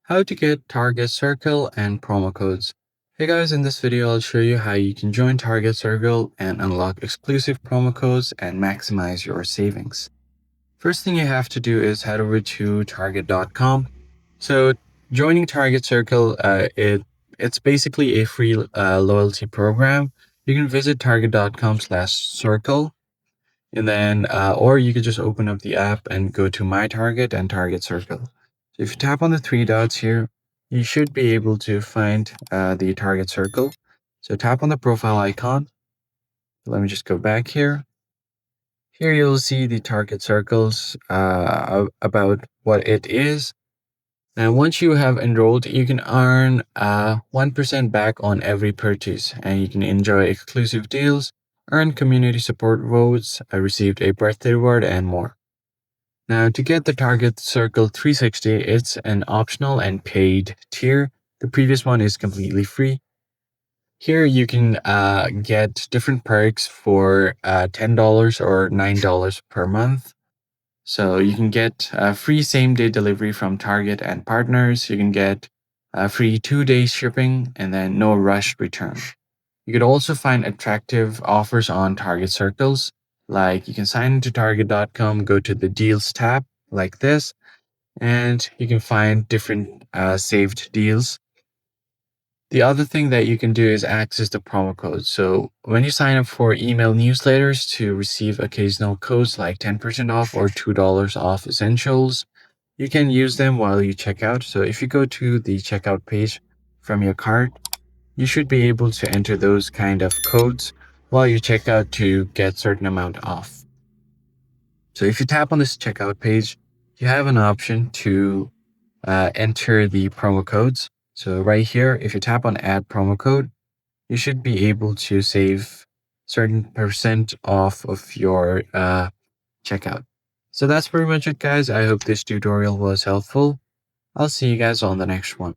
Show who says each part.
Speaker 1: How to get Target Circle and promo codes. Hey guys, in this video I'll show you how you can join Target Circle and unlock exclusive promo codes and maximize your savings. First thing you have to do is head over to target.com. So joining Target Circle, it's basically a free loyalty program. You can visit target.com/circle and then or you could just open up the app and go to My Target and Target Circle. So if you tap on the three dots here, you should be able to find the Target Circle. So tap on the profile icon. Let me just go back here. Here you'll see the Target Circles about what it is. And once you have enrolled, you can earn 1% back on every purchase, and you can enjoy exclusive deals, earn community support votes, received a birthday reward, and more. Now, to get the Target Circle 360, it's an optional and paid tier. The previous one is completely free. Here you can get different perks for $10 or $9 per month. So you can get free same-day delivery from Target and partners. You can get free 2-day shipping and then no rush return. You could also find attractive offers on Target Circles, like you can sign into Target.com, go to the Deals tab like this, and you can find different saved deals. The other thing that you can do is access the promo codes. So when you sign up for email newsletters to receive occasional codes like 10% off or $2 off essentials, you can use them while you check out. So if you go to the checkout page from your cart, you should be able to enter those kind of codes while you check out to get certain amount off. So if you tap on this checkout page, you have an option to enter the promo codes. So right here, if you tap on add promo code, you should be able to save certain percent off of your checkout. So that's pretty much it, guys. I hope this tutorial was helpful. I'll see you guys on the next one.